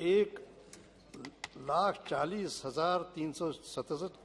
1,40,367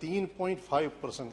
3.5%,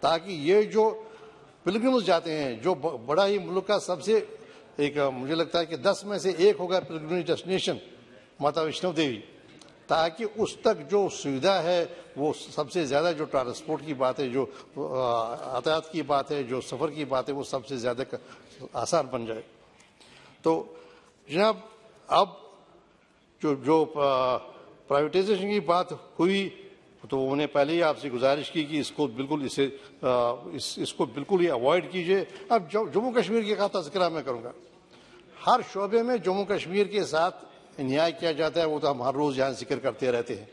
تاکہ یہ جو پلگرمز جاتے ہیں، جو بڑا ہی ملک کا سب سے ایک مجھے لگتا ہے کہ 10 میں سے ایک ہوگا پلگرمیج ڈیسٹینیشن ماتا ویشنو دیوی، تاکہ اس تک جو سویدھا ہے وہ سب سے زیادہ، جو ٹرانسپورٹ کی بات ہے، جو یاتایات کی بات ہے، جو سفر کی بات ہے، وہ سب سے زیادہ آسان بن جائے۔ تو جناب اب جو پرائیویٹائزیشن کی بات ہوئی تو انہوں نے پہلے ہی آپ سے گزارش کی کہ اس کو بالکل اس کو بالکل ہی اوائڈ کیجئے۔ اب جموں کشمیر کا تذکرہ میں کروں گا، ہر شعبے میں جموں کشمیر کے ساتھ انیائے کیا جاتا ہے، وہ تو ہم ہر روز یہاں ذکر کرتے رہتے ہیں،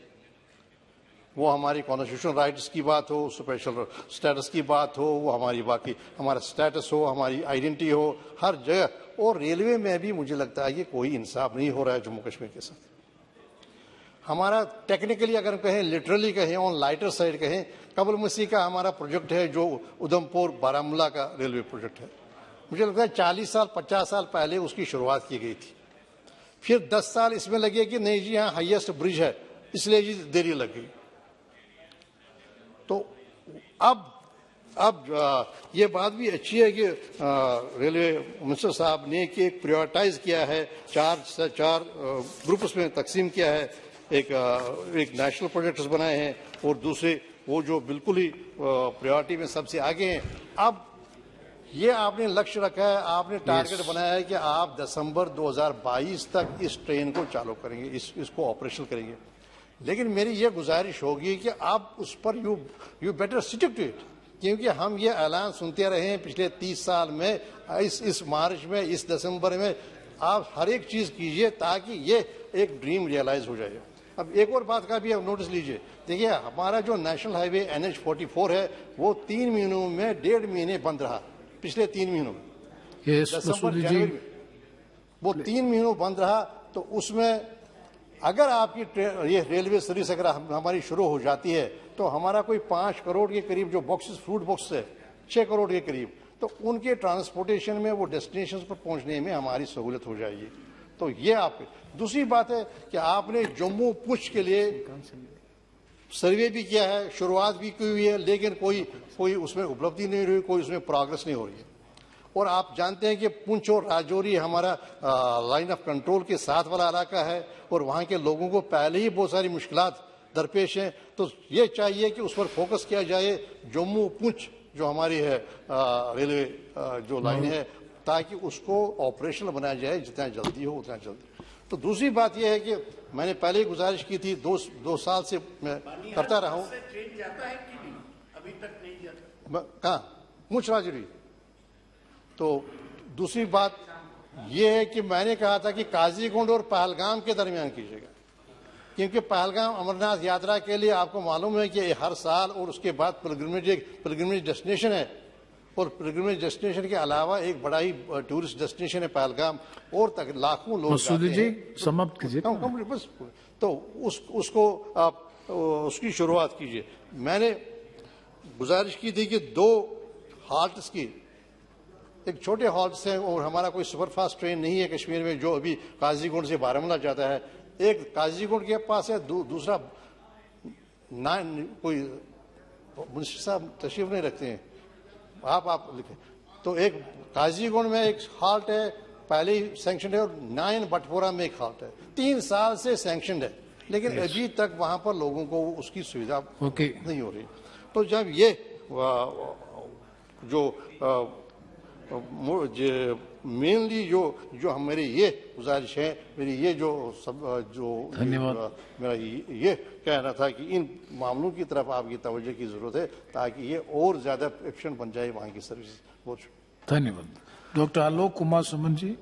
وہ ہماری کانسٹیٹیوشنل رائٹس کی بات ہو، اسپیشل اسٹیٹس کی بات ہو، وہ ہماری باقی ہمارا اسٹیٹس ہو، ہماری آئیڈینٹی ہو، ہر جگہ۔ اور ریلوے میں بھی مجھے لگتا ہے کہ کوئی انصاف نہیں ہو رہا ہے جموں کشمیر کے ساتھ۔ ہمارا ٹیکنیکلی اگر کہیں، لٹرلی کہیں، آن لائٹر سائڈ کہیں، قبل مسیح کا ہمارا پروجیکٹ ہے جو ادھمپور بارہمولہ کا ریلوے پروجیکٹ ہے، مجھے لگتا ہے 40 سال 50 سال پہلے اس کی شروعات کی گئی تھی، پھر 10 سال اس میں لگے کہ نہیں جی یہاں ہائیسٹ برج ہے اس لیے جی دیری لگ گئی۔ تو اب یہ بات بھی اچھی ہے کہ ریلوے منسٹر صاحب نے کہ ایک پریورٹائز کیا ہے، چار گروپس میں تقسیم کیا ہے، ایک نیشنل پروجیکٹس بنائے ہیں اور دوسرے وہ جو بالکل ہی پریورٹی میں سب سے آگے ہیں۔ اب یہ آپ نے لکشیہ رکھا ہے، آپ نے ٹارگٹ بنایا ہے کہ آپ دسمبر 2022 تک اس ٹرین کو چالو کریں گے، اس کو آپریشنل کریں گے، لیکن میری یہ گزارش ہوگی کہ آپ اس پر you better stick to it, کیونکہ ہم یہ اعلان سنتے رہے ہیں پچھلے 30 سال میں، اس مارچ میں، اس دسمبر میں، آپ ہر ایک چیز کیجئے تاکہ یہ ایک ڈریم ریئلائز ہو جائے۔ اب ایک اور بات کا بھی آپ نوٹس لیجئے، دیکھیے ہمارا جو نیشنل ہائی وے NH44 ہے وہ 3 مہینوں میں 1.5 مہینے بند رہا، پچھلے 3 مہینوں میں، دسمبر جنوری میں وہ 3 مہینوں بند رہا۔ تو اس میں اگر آپ کی یہ ریلوے سروس اگر ہماری شروع ہو جاتی ہے تو ہمارا کوئی 5 کروڑ کے قریب جو باکسز، فروٹ باکس ہے 6 کروڑ کے قریب، تو ان کے ٹرانسپورٹیشن میں، وہ ڈیسٹینیشنز پر پہنچنے میں ہماری سہولت ہو جائے گی۔ تو یہ آپ دوسری بات ہے کہ آپ نے جموں پنچ کے لیے سروے بھی کیا ہے، شروعات بھی کی ہوئی ہے، لیکن کوئی اس میں اپلبدھی نہیں ہوئی، کوئی اس میں پروگرس نہیں ہو رہی ہے۔ اور آپ جانتے ہیں کہ پنچ اور راجوری ہمارا لائن آف کنٹرول کے ساتھ والا علاقہ ہے اور وہاں کے لوگوں کو پہلے ہی بہت ساری مشکلات درپیش ہیں، تو یہ چاہیے کہ اس پر فوکس کیا جائے، جموں پنچ جو ہماری ہے ریلوے جو لائن ہے، تاکہ اس کو آپریشنل بنایا جائے جتنا جلدی ہو اتنا جلدی۔ تو دوسری بات یہ ہے کہ میں نے پہلے ہی گزارش کی تھی، 2 سال سے میں کرتا رہا ہوں۔ کہاں؟ پنچ راجوری۔ تو دوسری بات یہ ہے کہ میں نے کہا تھا کہ قاضی گنڈ اور پہلگام کے درمیان کیجیے گا، کیونکہ پہلگام امرناتھ یاترا کے لیے آپ کو معلوم ہے کہ ہر سال اور اس کے بعد پلگرمیج ڈیسٹینیشن ہے، اور پلگرمیج ڈیسٹینیشن کے علاوہ ایک بڑا ہی ٹورسٹ ڈیسٹینیشن ہے پہلگام، اور تک لاکھوں لوگ جاتے ہیں۔ سماپت کیجیے۔ تو اس کو آپ اس کی شروعات کیجیے۔ میں نے گزارش کی تھی کہ 2 ہالٹس کی، ایک چھوٹے ہالٹس ہیں اور ہمارا کوئی سپر فاسٹ ٹرین نہیں ہے کشمیر میں جو ابھی قاضی گنڈ سے بارہمولہ جاتا ہے، ایک قاضی گنڈ کے پاس ہے، دوسرا کوئی منسٹر صاحب تشریف نہیں رکھتے ہیں، آپ لکھیں، تو ایک قاضی گنڈ میں ایک ہالٹ ہے پہلے ہی سینکشنڈ ہے، اور 9 بٹپورہ میں ایک ہالٹ ہے، 3 سال سے سینکشنڈ ہے، لیکن ابھی تک وہاں پر لوگوں کو اس کی سویدھا نہیں ہو رہی۔ تو جب یہ جو مینلی جو ہماری یہ گزارش ہے، میری یہ میرا یہ کہنا تھا کہ ان معاملوں کی طرف آپ کی توجہ کی ضرورت ہے تاکہ یہ اور زیادہ ایفیشینٹ بن جائے وہاں کی سروس۔ بہت شکریہ۔ دھنیہ واد۔ ڈاکٹر آلوک کمار سمن جی۔